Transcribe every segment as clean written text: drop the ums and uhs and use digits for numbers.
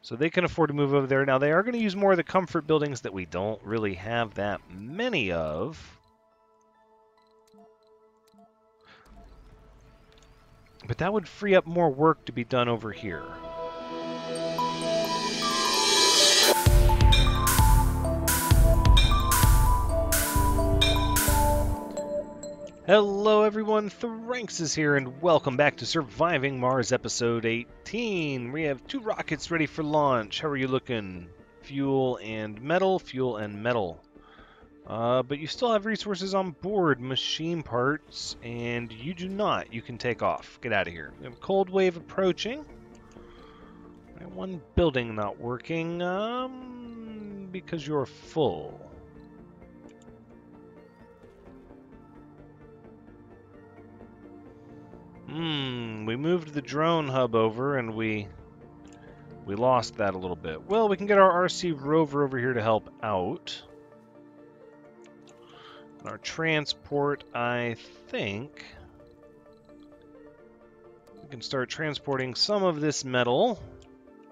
So they can afford to move over there. Now, they are going to use more of the comfort buildings that we don't really have that many of. But that would free up more work to be done over here. Hello everyone, Thranxes here, and welcome back to Surviving Mars Episode 18. We have 2 rockets ready for launch. How are you looking? Fuel and metal, fuel and metal. But you still have resources on board, machine parts, and you do not. You can take off. Get out of here. We have a cold wave approaching. One building not working, because you're full. We moved the drone hub over and we lost that a little bit. Well, we can get our RC rover over here to help out. And our transport, I think we can start transporting some of this metal.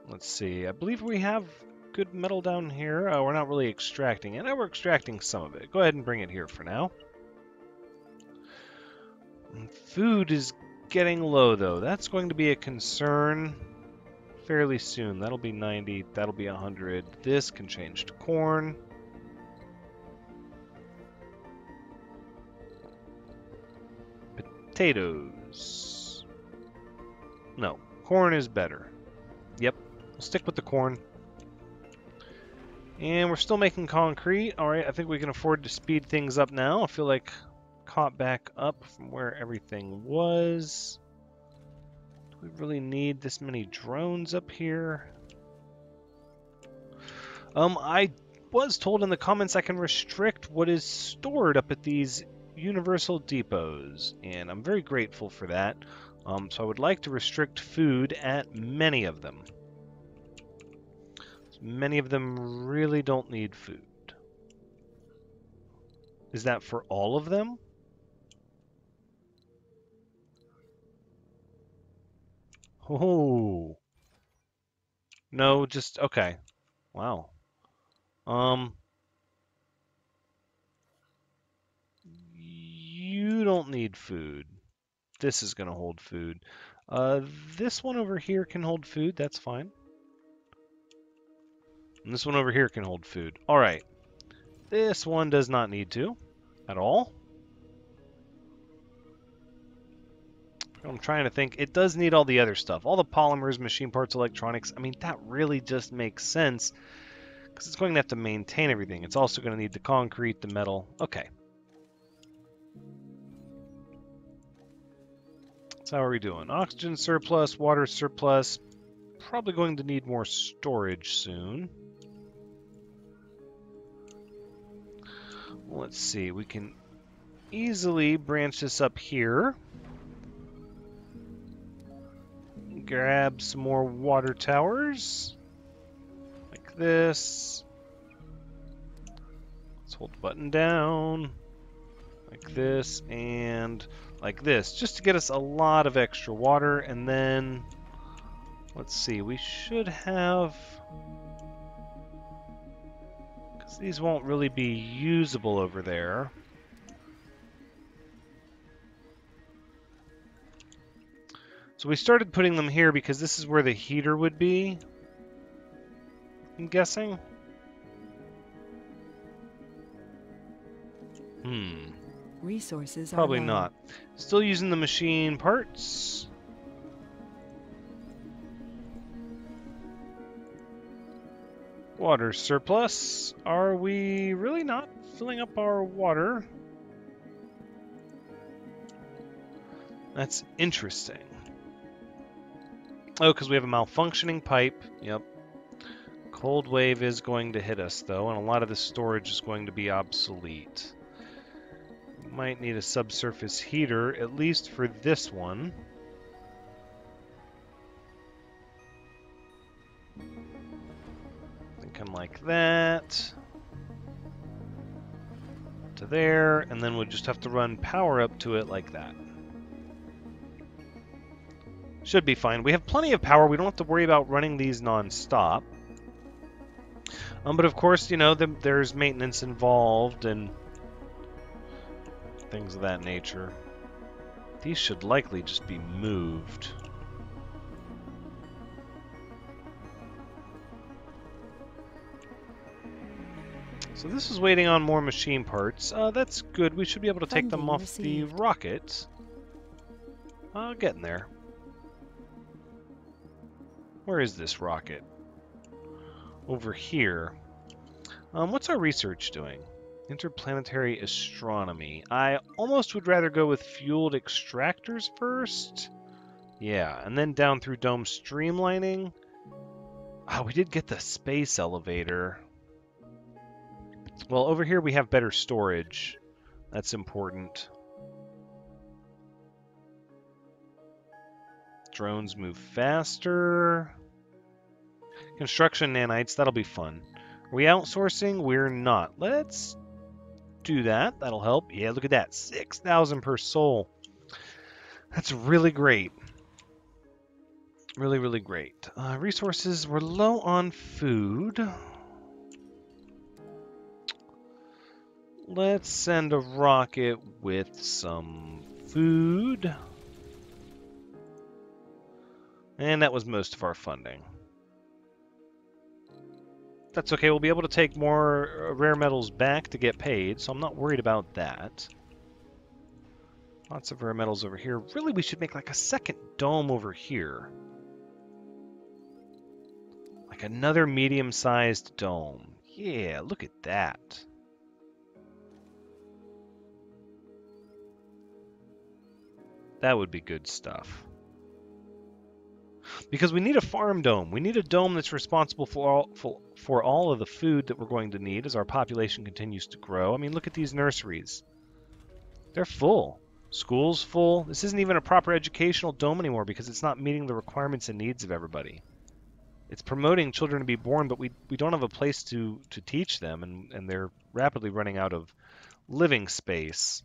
Let's see, I believe we have good metal down here. We're not really extracting it. We're extracting some of it. Go ahead and bring it here for now. And food is getting low, though. That's going to be a concern fairly soon. That'll be 90. That'll be 100. This can change to corn. Potatoes. No, corn is better. Yep, we'll stick with the corn. And we're still making concrete. Alright, I think we can afford to speed things up now. I feel like caught back up from where everything was. Do we really need this many drones up here? I was told in the comments I can restrict what is stored up at these universal depots, and I'm very grateful for that. So I would like to restrict food at many of them. Many of them really don't need food. Is that for all of them? Oh. No, just, okay. Wow. You don't need food. This is going to hold food. This one over here can hold food. That's fine. And this one over here can hold food. All right. This one does not need to at all. I'm trying to think. It does need all the other stuff. All the polymers, machine parts, electronics. I mean, that really just makes sense because it's going to have to maintain everything. It's also going to need the concrete, the metal. Okay. So how are we doing? Oxygen surplus, water surplus. Probably going to need more storage soon. Let's see. We can easily branch this up here. Grab some more water towers. Like this. Let's hold the button down. Like this and like this, just to get us a lot of extra water. And then, let's see, we should have, because these won't really be usable over there. So we started putting them here because this is where the heater would be, I'm guessing. Resources Probably are low. not. Still using the machine parts. Water surplus. Are we really not filling up our water? That's interesting. Oh, because we have a malfunctioning pipe. Yep. Cold wave is going to hit us, though, and a lot of the storage is going to be obsolete. Might need a subsurface heater, at least for this one. Thinking like that. To there, and then we'll just have to run power up to it like that. Should be fine. We have plenty of power. We don't have to worry about running these non-stop. But of course, you know, there's maintenance involved and things of that nature. These should likely just be moved. So this is waiting on more machine parts. That's good. We should be able to take them off the rocket. Getting there. Where is this rocket? Over here. What's our research doing? Interplanetary astronomy. I almost would rather go with fueled extractors first. Yeah, and then down through dome streamlining. We did get the space elevator. Well, over here we have better storage. That's important. Drones move faster. Construction nanites, that'll be fun. Are we outsourcing? We're not. Let's do that. That'll help. Yeah, look at that. 6,000 per soul. That's really great. Really, really great. Resources, we're low on food. Let's send a rocket with some food. And that was most of our funding. That's okay, we'll be able to take more rare metals back to get paid, so I'm not worried about that. Lots of rare metals over here. Really, we should make like a second dome over here. Like another medium-sized dome. Yeah, look at that. That would be good stuff. Because we need a farm dome. We need a dome that's responsible for all of the food that we're going to need as our population continues to grow. I mean, look at these nurseries. They're full. School's full. This isn't even a proper educational dome anymore because it's not meeting the requirements and needs of everybody. It's promoting children to be born, but we don't have a place to teach them, and they're rapidly running out of living space.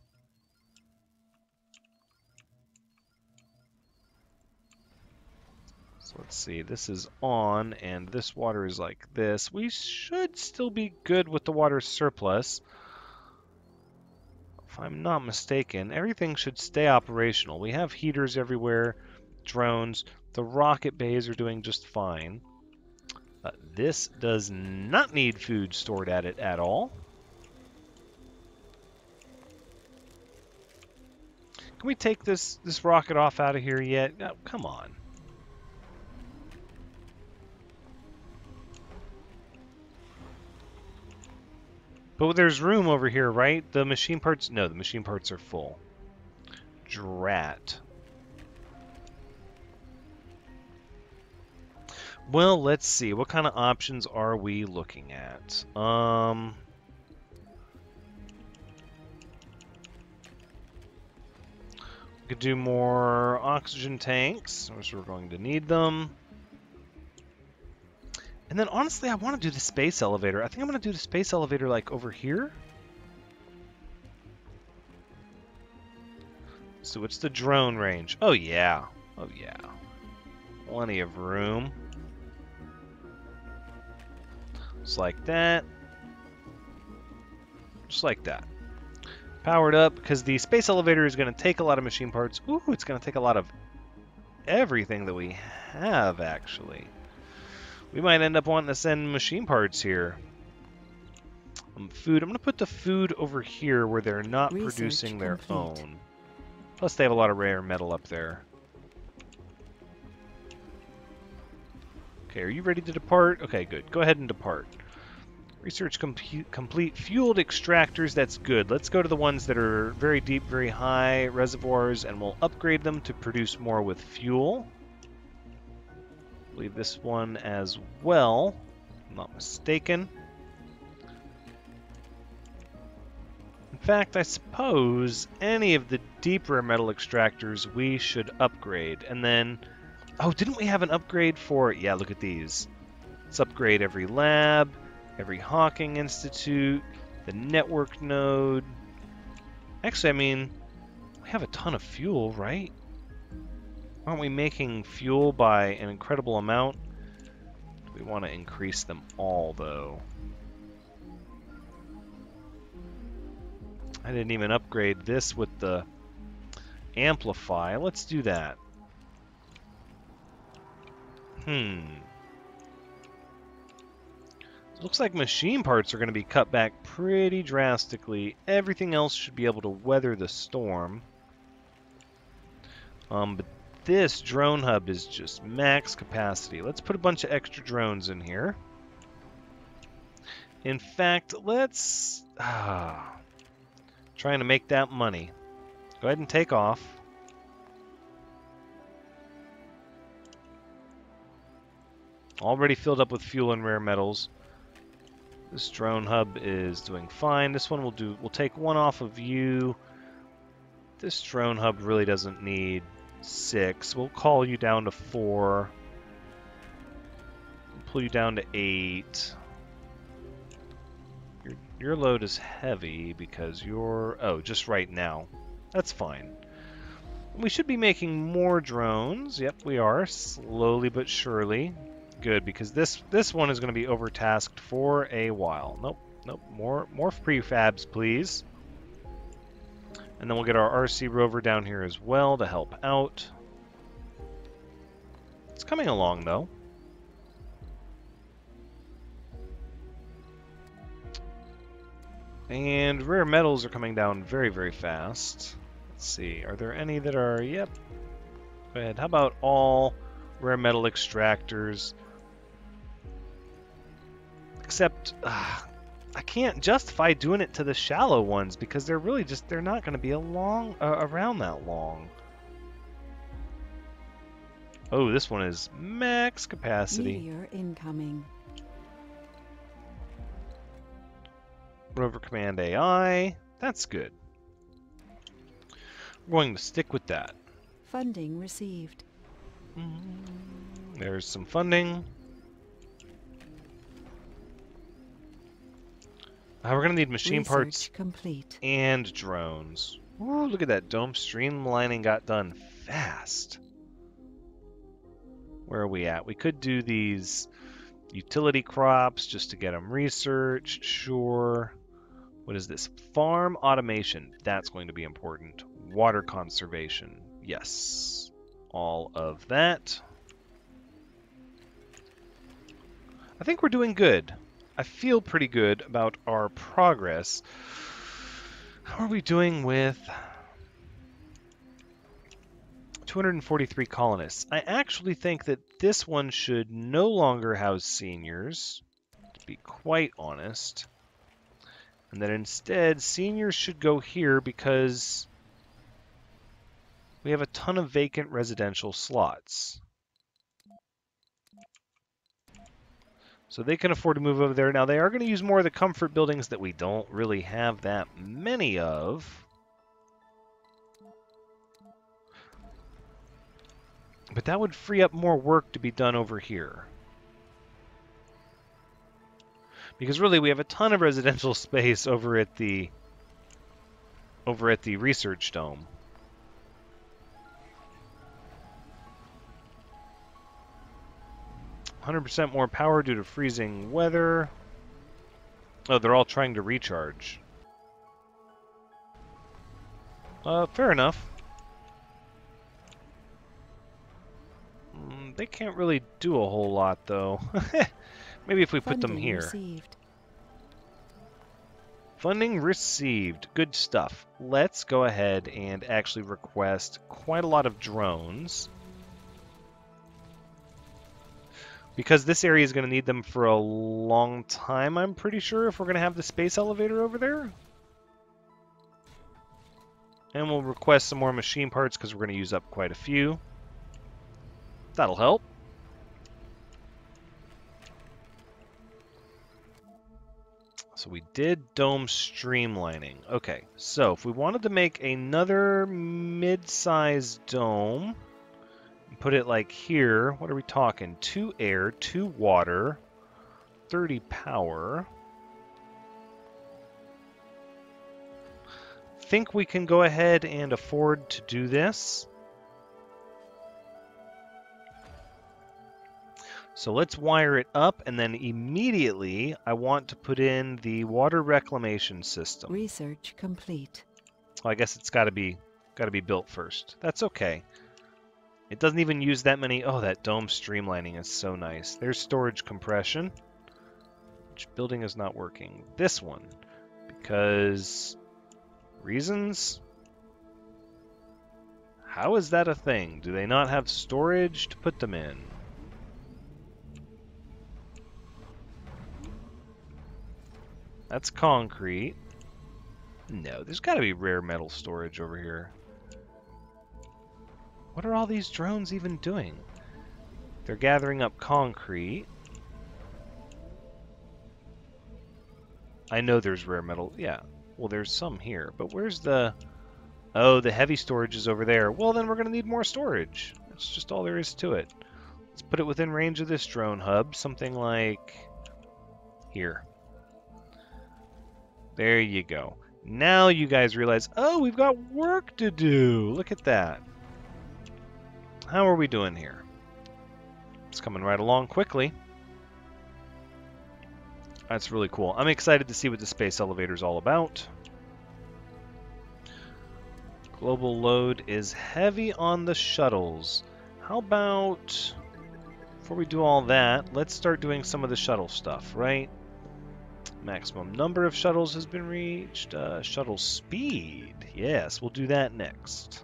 So let's see, this is on, and this water is like this. We should still be good with the water surplus. If I'm not mistaken, everything should stay operational. We have heaters everywhere, drones. The rocket bays are doing just fine. This does not need food stored at it at all. Can we take this rocket off out of here yet? Oh, come on. But there's room over here, right? The machine parts... No, the machine parts are full. Drat. Well, let's see. What kind of options are we looking at? We could do more oxygen tanks, which we're going to need them. And then, honestly, I want to do the space elevator. I think I'm going to do the space elevator, like, over here. So what's the drone range? Oh, yeah. Oh, yeah. Plenty of room. Just like that. Just like that. Powered up, because the space elevator is going to take a lot of machine parts. Ooh, it's going to take a lot of everything that we have, actually. We might end up wanting to send machine parts here. Food. I'm going to put the food over here where they're not producing their own. Plus, they have a lot of rare metal up there. Okay, are you ready to depart? Okay, good. Go ahead and depart. Research complete. Fueled extractors, that's good. Let's go to the ones that are very deep, very high reservoirs, and we'll upgrade them to produce more with fuel. Leave this one as well, if I'm not mistaken. In fact, I suppose any of the deeper metal extractors we should upgrade. And then, oh, didn't we have an upgrade for, yeah, look at these. Let's upgrade every lab, every Hawking Institute, the network node. Actually, I mean, we have a ton of fuel, right? Aren't we making fuel by an incredible amount? We want to increase them all, though. I didn't even upgrade this with the amplify. Let's do that. Looks like machine parts are going to be cut back pretty drastically. Everything else should be able to weather the storm. But this drone hub is just max capacity. Let's put a bunch of extra drones in here. In fact, let's... trying to make that money. Go ahead and take off. Already filled up with fuel and rare metals. This drone hub is doing fine. This one we'll take one off of you. This drone hub really doesn't need 6. We'll call you down to 4. We'll pull you down to 8. Your load is heavy because you're... Oh, just right now. That's fine. We should be making more drones. Yep, we are. Slowly but surely. Good, because this one is going to be overtasked for a while. Nope. More prefabs, please. And then we'll get our RC rover down here as well to help out. It's coming along, though. And rare metals are coming down very, very fast. Let's see. Are there any that are... Yep. Go ahead. How about all rare metal extractors? Except, I can't justify doing it to the shallow ones because they're really just, they're not going to be around that long. Oh, this one is max capacity. Meteor incoming. Rover Command AI. That's good. We're going to stick with that. Funding received. There's some funding. We're going to need machine parts complete. And drones. Ooh, look at that. Dome streamlining got done fast. Where are we at? We could do these utility crops just to get them researched. Sure. What is this? Farm automation. That's going to be important. Water conservation. Yes. All of that. I think we're doing good. I feel pretty good about our progress. How are we doing with 243 colonists? I actually think that this one should no longer house seniors, to be quite honest. And that instead, seniors should go here because we have a ton of vacant residential slots. So they can afford to move over there. Now, they are going to use more of the comfort buildings that we don't really have that many of. But that would free up more work to be done over here. Because really, we have a ton of residential space over at the research dome. 100% more power due to freezing weather. Oh, they're all trying to recharge. Fair enough. They can't really do a whole lot, though. Maybe if we put them here. Received. Funding received. Good stuff. Let's go ahead and actually request quite a lot of drones. Because this area is going to need them for a long time, I'm pretty sure, if we're going to have the space elevator over there. And we'll request some more machine parts because we're going to use up quite a few. That'll help. So we did dome streamlining. Okay, so if we wanted to make another mid-sized dome, and put it like here, what are we talking? 2 air, 2 water, 30 power. Think we can go ahead and afford to do this. So let's wire it up, and then immediately I want to put in the water reclamation system. Research complete. Well, I guess it's got to be built first. That's okay. It doesn't even use that many. Oh, that dome streamlining is so nice. There's storage compression. Which building is not working? This one. Because reasons? How is that a thing? Do they not have storage to put them in? That's concrete. No, there's got to be rare metal storage over here. What are all these drones even doing? They're gathering up concrete. I know there's rare metal. Yeah, well, there's some here. But where's the... Oh, the heavy storage is over there. Well, then we're going to need more storage. That's just all there is to it. Let's put it within range of this drone hub. Something like... here. There you go. Now you guys realize, oh, we've got work to do. Look at that. How are we doing here? It's coming right along quickly. That's really cool. I'm excited to see what the space elevator is all about. Global load is heavy on the shuttles. How about, before we do all that, let's start doing some of the shuttle stuff, right? Maximum number of shuttles has been reached. Shuttle speed. Yes, we'll do that next.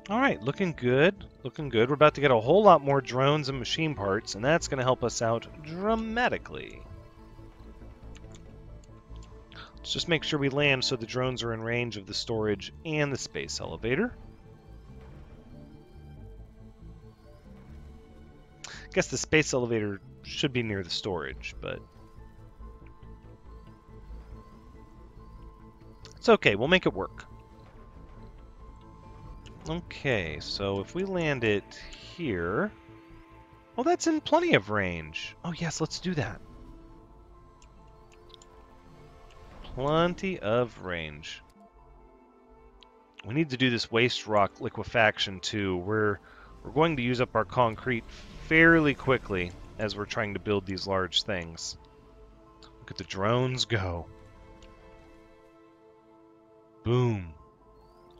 Alright, looking good. Looking good. We're about to get a whole lot more drones and machine parts, and that's going to help us out dramatically. Let's just make sure we land so the drones are in range of the storage and the space elevator. I guess the space elevator should be near the storage, but it's okay. We'll make it work. Okay, so if we land it here... Oh, that's in plenty of range. Oh, yes, let's do that. Plenty of range. We need to do this waste rock liquefaction, too. We're going to use up our concrete fairly quickly as we're trying to build these large things. Look at the drones go. Boom.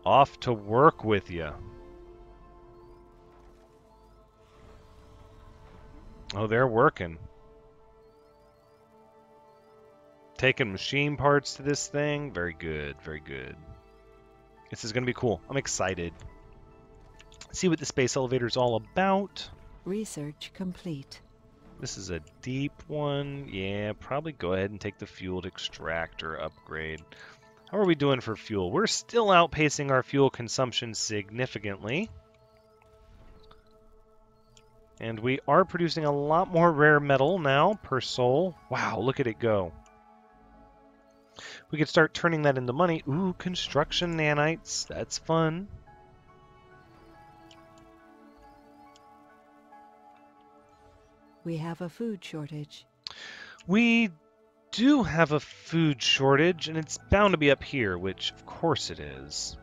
Off to work with you. Oh, they're working. Taking machine parts to this thing. Very good, very good. This is going to be cool. I'm excited. See what the space elevator is all about. Research complete. This is a deep one. Yeah, probably go ahead and take the fueled extractor upgrade. How are we doing for fuel? We're still outpacing our fuel consumption significantly. And we are producing a lot more rare metal now per soul. Wow, look at it go. We could start turning that into money. Ooh, construction nanites. That's fun. We have a food shortage. We do have a food shortage, and it's bound to be up here, which of course it is.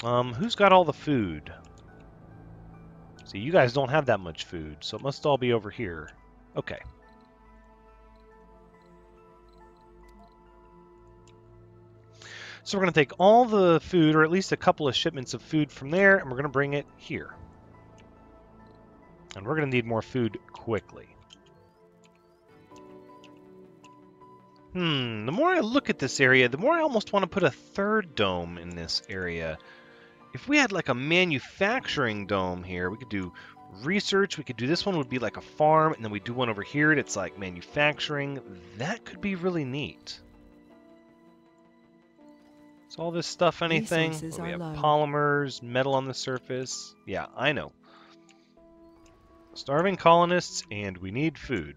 Who's got all the food? See, you guys don't have that much food, so it must all be over here. Okay. So we're going to take all the food, or at least a couple of shipments of food from there, and we're going to bring it here. And we're going to need more food quickly. The more I look at this area, the more I almost want to put a third dome in this area. If we had like a manufacturing dome here, we could do research, we could do this one would be like a farm, and then we do one over here that's like manufacturing. That could be really neat. Is all this stuff anything? Resources We have are low. polymers, metal on the surface. Yeah, I know. Starving colonists, and we need food.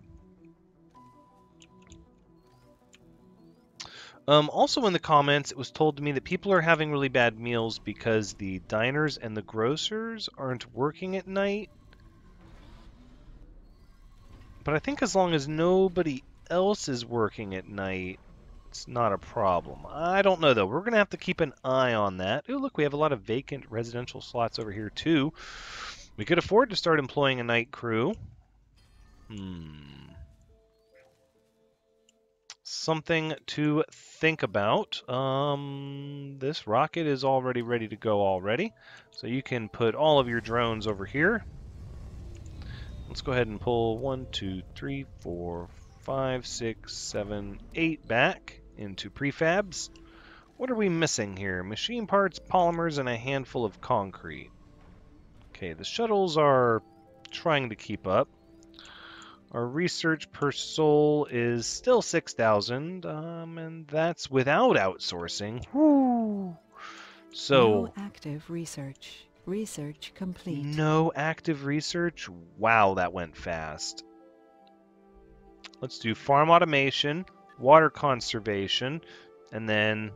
Also in the comments, it was told to me that people are having really bad meals because the diners and the grocers aren't working at night. But I think as long as nobody else is working at night, It's not a problem. I don't know, though. We're going to have to keep an eye on that. Ooh, look, we have a lot of vacant residential slots over here, too. We could afford to start employing a night crew. Something to think about. This rocket is already ready to go already. So you can put all of your drones over here. Let's go ahead and pull 1, 2, 3, 4, 5, 6, 7, 8 back into prefabs. What are we missing here? Machine parts, polymers, and a handful of concrete. Okay, the shuttles are trying to keep up. Our research per soul is still 6,000, and that's without outsourcing. Woo! So, no active research. Research complete. no active research? Wow, that went fast. Let's do farm automation, water conservation, and then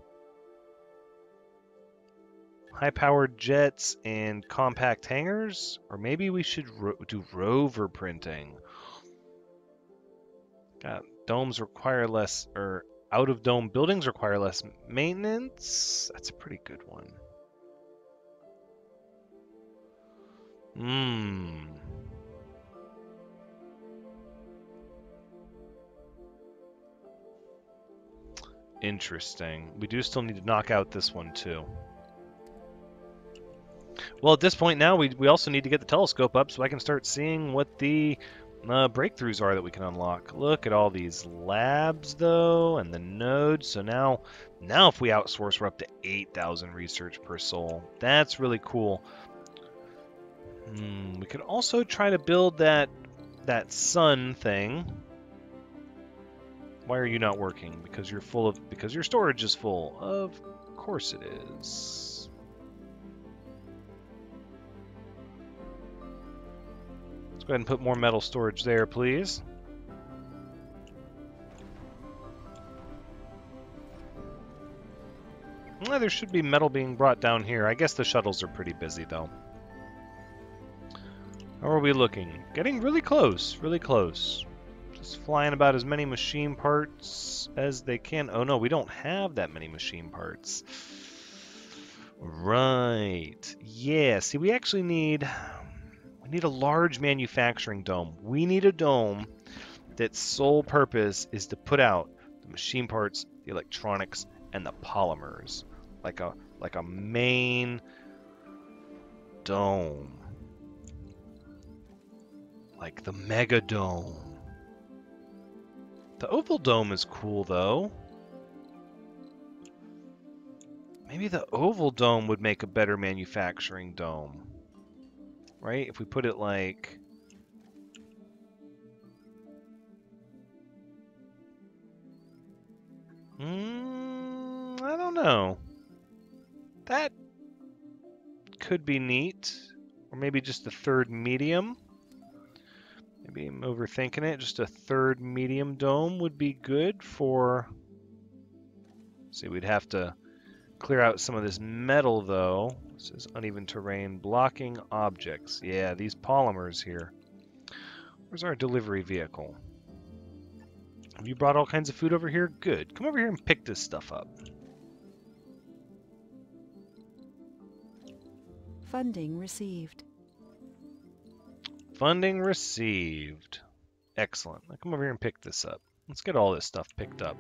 high-powered jets and compact hangars? Or maybe we should do rover printing. God, domes require less, or out-of-dome buildings require less maintenance? That's a pretty good one. Interesting. We do still need to knock out this one, too. Well, at this point now, we also need to get the telescope up so I can start seeing what the breakthroughs are that we can unlock. Look at all these labs, though, and the nodes. So now if we outsource, we're up to 8,000 research per soul. That's really cool. We could also try to build that sun thing. Why are you not working? Because your storage is full. Of course it is. Let's go ahead and put more metal storage there, please. Well, there should be metal being brought down here. I guess the shuttles are pretty busy, though. How are we looking? Getting really close, really close. Just flying about as many machine parts as they can. Oh no, we don't have that many machine parts. Right. Yeah, see, we actually need a large manufacturing dome. We need a dome that's sole purpose is to put out the machine parts, the electronics, and the polymers. Like a main dome. Like the mega dome. The oval dome is cool, though. Maybe the oval dome would make a better manufacturing dome. Right? If we put it like... I don't know. That could be neat. Or maybe just a third medium. Maybe I'm overthinking it. Just a third medium dome would be good for... See, we'd have to clear out some of this metal, though. This is uneven terrain. Blocking objects. Yeah, these polymers here. Where's our delivery vehicle? Have you brought all kinds of food over here? Good. Come over here and pick this stuff up. Funding received. Funding received. Excellent. Now come over here and pick this up. Let's get all this stuff picked up.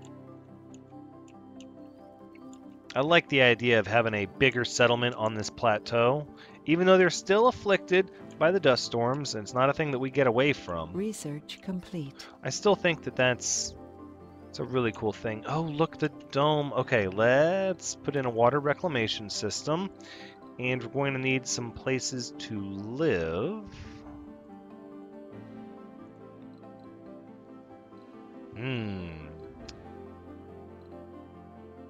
I like the idea of having a bigger settlement on this plateau. Even though they're still afflicted by the dust storms, and it's not a thing that we get away from. Research complete. I still think that it's a really cool thing. Oh, look, the dome. Okay, let's put in a water reclamation system. And we're going to need some places to live.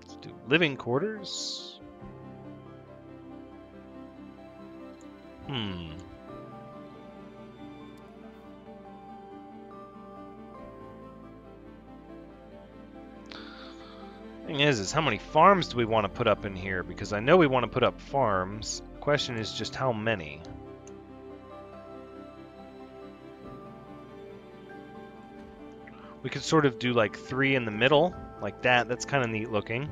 Let's do living quarters. Thing is how many farms do we want to put up in here? Because I know we want to put up farms. The question is just how many. We could sort of do like 3 in the middle. like that. That's kind of neat looking.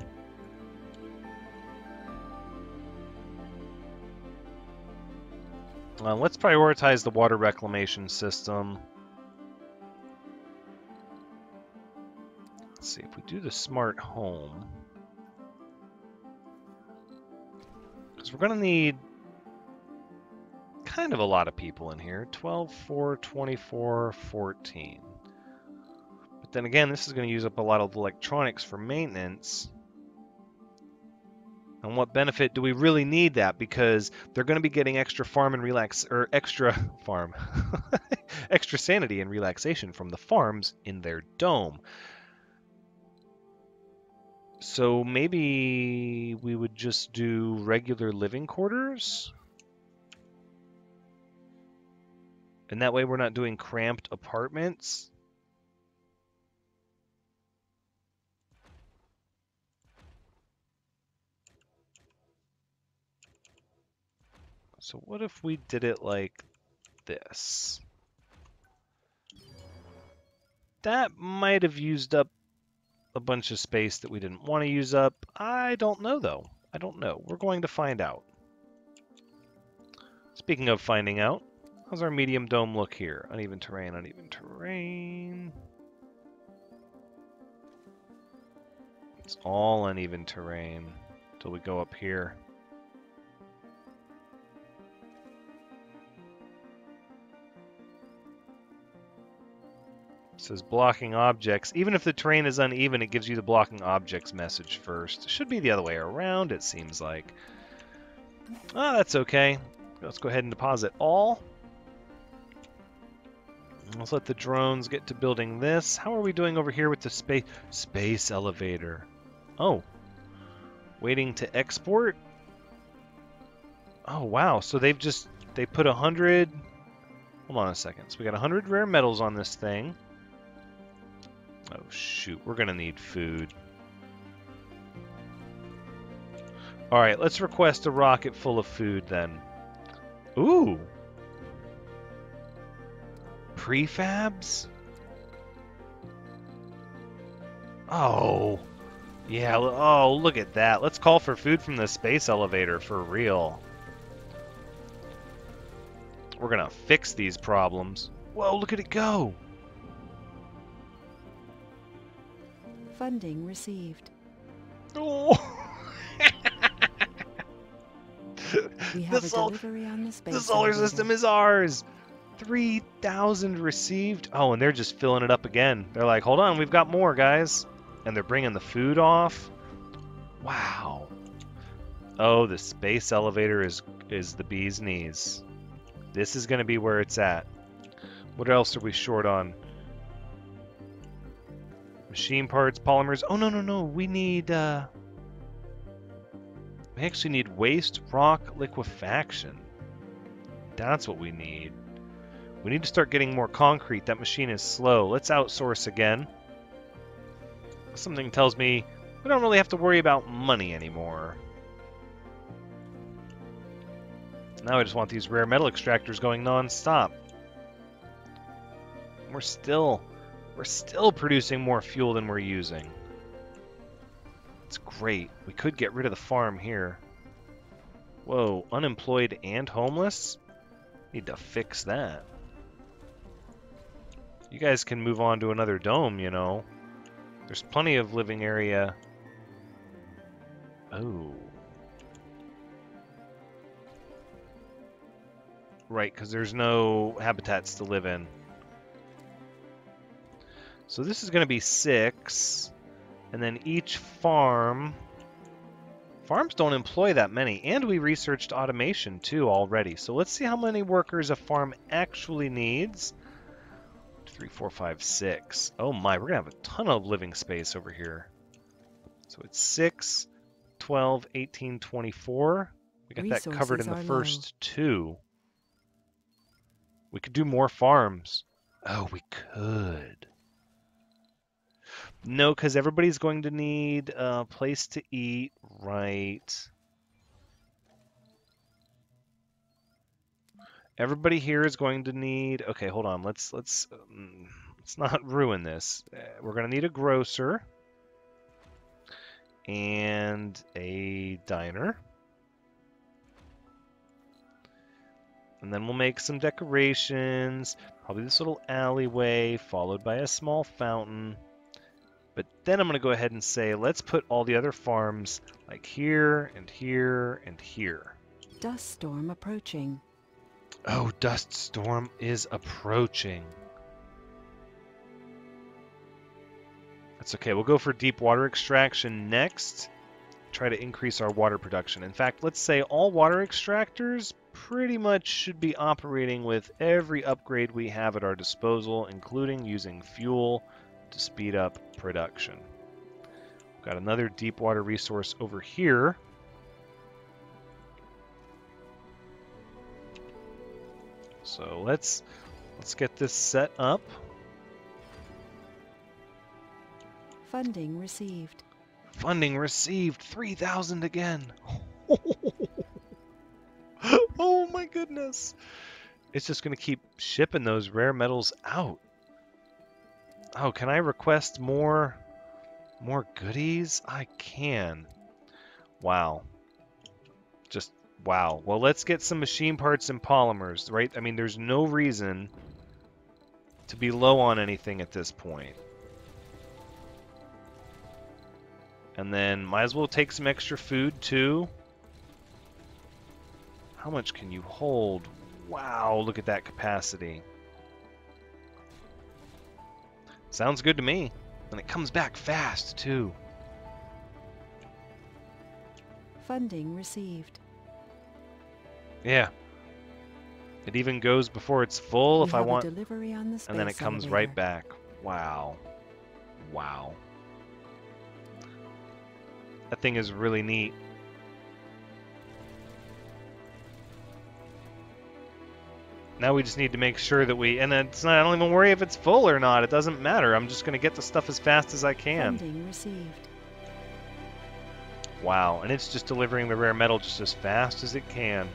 Let's prioritize the water reclamation system. Let's see, if we do the smart home, because we're going to need kind of a lot of people in here. 12, 4, 24, 14. But then again, this is going to use up a lot of electronics for maintenance. And what benefit do we really need that? Because they're going to be getting extra farm and extra farm, extra sanity and relaxation from the farms in their dome. So maybe we would just do regular living quarters? And that way we're not doing cramped apartments? So what if we did it like this? That might have used up a bunch of space that we didn't want to use up. I don't know, though. I don't know. We're going to find out. Speaking of finding out, how's our medium dome look here? Uneven terrain, uneven terrain. It's all uneven terrain until we go up here. It says blocking objects. Even if the terrain is uneven, it gives you the blocking objects message first. It should be the other way around, it seems like. Oh, that's okay. Let's go ahead and deposit all. Let's let the drones get to building this. How are we doing over here with the space elevator? Oh. Waiting to export? Oh, wow. So they put 100... Hold on a second. So we got 100 rare metals on this thing. Oh, shoot. We're going to need food. Alright, let's request a rocket full of food then. Ooh! Prefabs? Oh! Yeah, oh, look at that. Let's call for food from the space elevator for real. We're gonna fix these problems. Whoa, look at it go! Funding received. Oh! We have a delivery on the space The solar system is ours! 3,000 received. Oh, and they're just filling it up again. They're like, hold on, we've got more, guys. And they're bringing the food off. Wow. Oh, the space elevator is the bee's knees. This is going to be where it's at. What else are we short on? Machine parts, polymers. Oh, no, no, no. We need... We actually need waste rock liquefaction. That's what we need. We need to start getting more concrete. That machine is slow. Let's outsource again. Something tells me we don't really have to worry about money anymore. Now I just want these rare metal extractors going non-stop. We're still producing more fuel than we're using. It's great. We could get rid of the farm here. Whoa, unemployed and homeless? Need to fix that. You guys can move on to another dome, you know. There's plenty of living area. Oh. Right, because there's no habitats to live in. So this is going to be 6. And then each farm... Farms don't employ that many. And we researched automation, too, already. So let's see how many workers a farm actually needs. 3, 4, 5, 6. Oh my, we're going to have a ton of living space over here. So it's 6, 12, 18, 24. We got that covered in the first 2. We could do more farms. Oh, we could. No, because everybody's going to need a place to eat, right? Everybody here is going to need... Okay, hold on. Let's not ruin this. We're going to need a grocer. and a diner. And then we'll make some decorations, probably this little alleyway, followed by a small fountain. But then I'm going to go ahead and say, let's put all the other farms like here and here and here. Dust storm approaching. Oh, dust storm is approaching. That's okay. We'll go for deep water extraction next. Try to increase our water production. In fact, let's say all water extractors pretty much should be operating with every upgrade we have at our disposal, including using fuel to speed up production. We've got another deep water resource over here. So let's get this set up. Funding received. Funding received. 3,000 again. Oh my goodness. It's just going to keep shipping those rare metals out. Oh, can I request more goodies? I can. Wow. Just wow. Well, let's get some machine parts and polymers, right? I mean, there's no reason to be low on anything at this point. And then might as well take some extra food too. How much can you hold? Wow, look at that capacity. Sounds good to me. And it comes back fast too. Funding received. Yeah. It even goes before it's full if I want. A delivery on the space and then it comes right back. Wow. Wow. That thing is really neat. Now we just need to make sure that we, and it's not, I don't even worry if it's full or not. It doesn't matter. I'm just going to get the stuff as fast as I can. Funding received. Wow, and it's just delivering the rare metal just as fast as it can.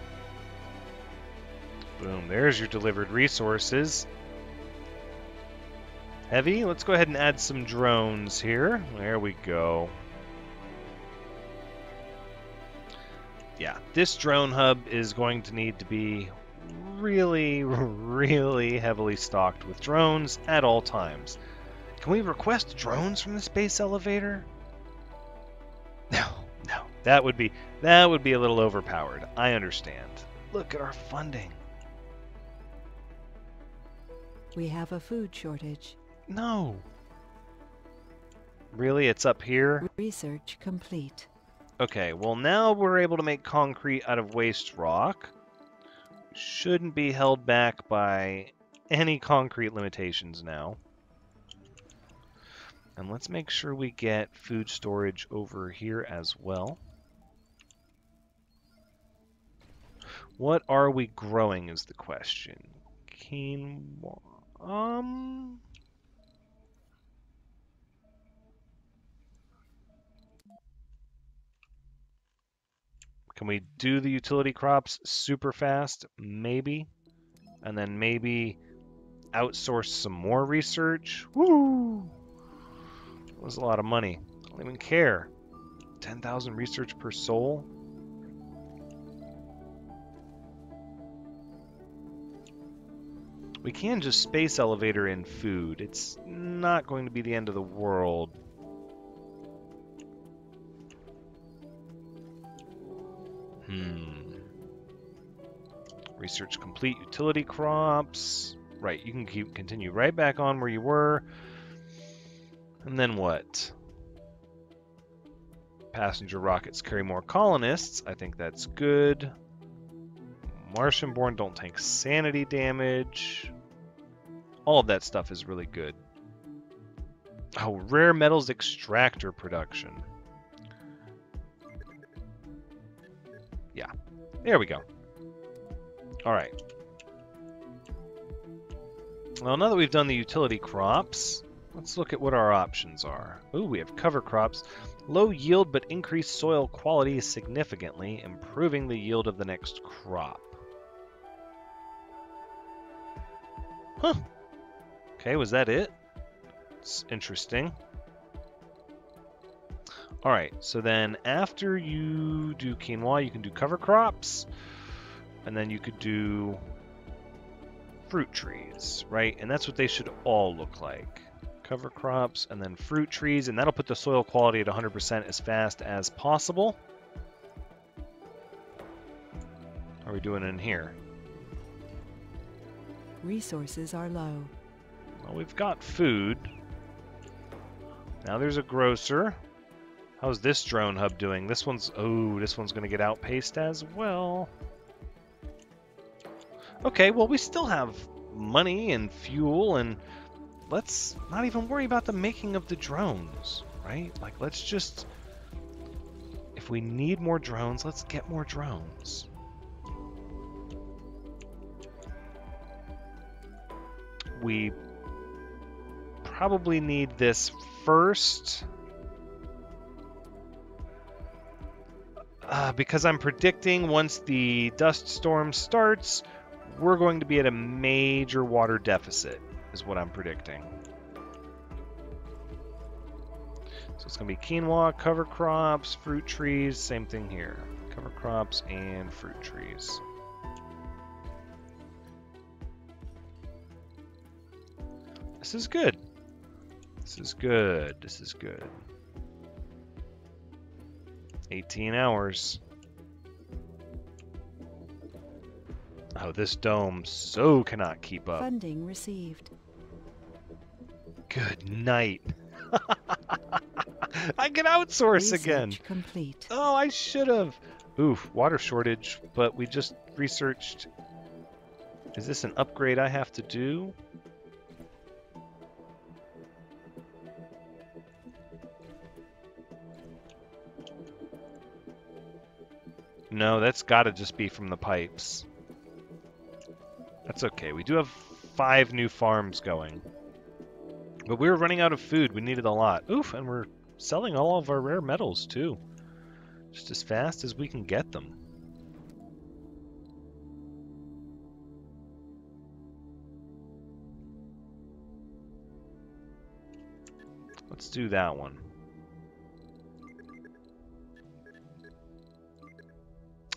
Boom, there's your delivered resources. Heavy, let's go ahead and add some drones here. There we go. Yeah, this drone hub is going to need to be really, really heavily stocked with drones at all times. Can we request drones from the space elevator? No, no. That would be a little overpowered. I understand. Look at our funding. We have a food shortage. No. Really? It's up here? Research complete. Okay, well now we're able to make concrete out of waste rock. Shouldn't be held back by any concrete limitations now. And let's make sure we get food storage over here as well. What are we growing is the question. Quinoa. Can we do the utility crops super fast? Maybe. And then maybe outsource some more research? Woo! That was a lot of money. I don't even care. 10,000 research per soul? We can just space elevator in food. It's not going to be the end of the world. Research complete. Utility crops. Right, you can continue right back on where you were. And then what? Passenger rockets carry more colonists. I think that's good. Martian-born don't take sanity damage. All of that stuff is really good. Oh, rare metals extractor production. Yeah, there we go. All right. Well, now that we've done the utility crops, let's look at what our options are. Ooh, we have cover crops. Low yield but increased soil quality significantly, improving the yield of the next crop. Huh. Okay, was that it? It's interesting. All right, so then after you do quinoa, you can do cover crops, and then you could do fruit trees, right? And that's what they should all look like. Cover crops and then fruit trees, and that'll put the soil quality at 100% as fast as possible. How are we doing in here? Resources are low. Well, we've got food. Now there's a grocer. How's this drone hub doing? This one's going to get outpaced as well. Okay, well, we still have money and fuel, and let's not even worry about the making of the drones, right? Like, let's just... If we need more drones, let's get more drones. We probably need this first. Because I'm predicting once the dust storm starts, we're going to be at a major water deficit, is what I'm predicting. So it's going to be quinoa, cover crops, fruit trees, same thing here. Cover crops and fruit trees. This is good. This is good. This is good. 18 hours. Oh, this dome so cannot keep up. Funding received. Good night. I can outsource again. Research complete. Oh, I should have. Oof, water shortage, but we just researched. Is this an upgrade I have to do? No, that's got to just be from the pipes. That's okay. We do have 5 new farms going. But we were running out of food. We needed a lot. Oof, and we're selling all of our rare metals, too. Just as fast as we can get them. Let's do that one.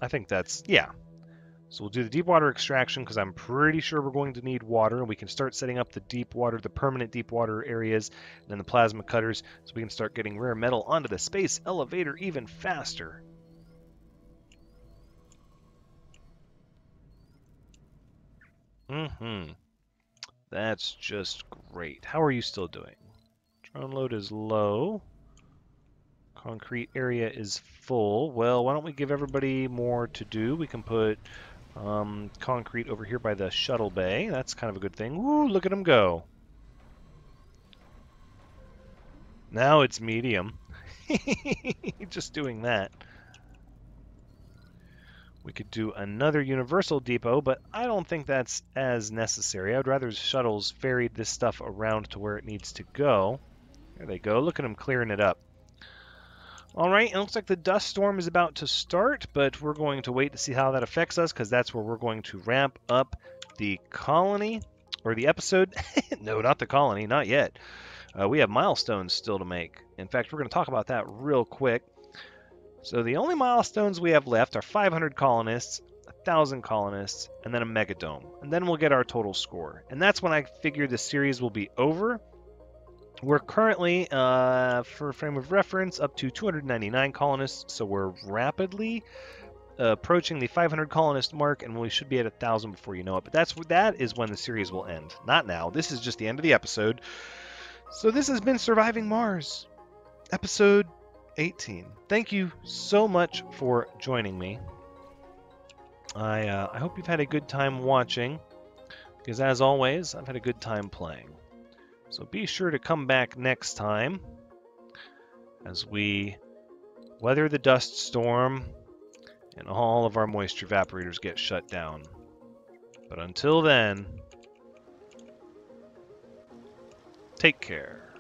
I think that's, yeah. So we'll do the deep water extraction because I'm pretty sure we're going to need water, and we can start setting up the deep water, the permanent deep water areas, and then the plasma cutters, so we can start getting rare metal onto the space elevator even faster. That's just great. How are you still doing? Drone load is low. Concrete area is full. Well, why don't we give everybody more to do? We can put concrete over here by the shuttle bay. That's kind of a good thing. Woo, look at them go. Now it's medium. Just doing that. We could do another universal depot, but I don't think that's as necessary. I'd rather shuttles ferry this stuff around to where it needs to go. There they go. Look at them clearing it up. All right, it looks like the dust storm is about to start, but we're going to wait to see how that affects us, because that's where we're going to ramp up the colony, or the episode. No, not the colony, not yet. We have milestones still to make. In fact, we're going to talk about that real quick. So the only milestones we have left are 500 colonists, 1,000 colonists, and then a megadome. And then we'll get our total score. And that's when I figure the series will be over. We're currently, for frame of reference, up to 299 colonists, so we're rapidly approaching the 500 colonist mark, and we should be at 1,000 before you know it. But that is when the series will end. Not now. This is just the end of the episode. So this has been Surviving Mars, episode 18. Thank you so much for joining me. I hope you've had a good time watching, because as always, I've had a good time playing. So be sure to come back next time as we weather the dust storm and all of our moisture evaporators get shut down. But until then, take care.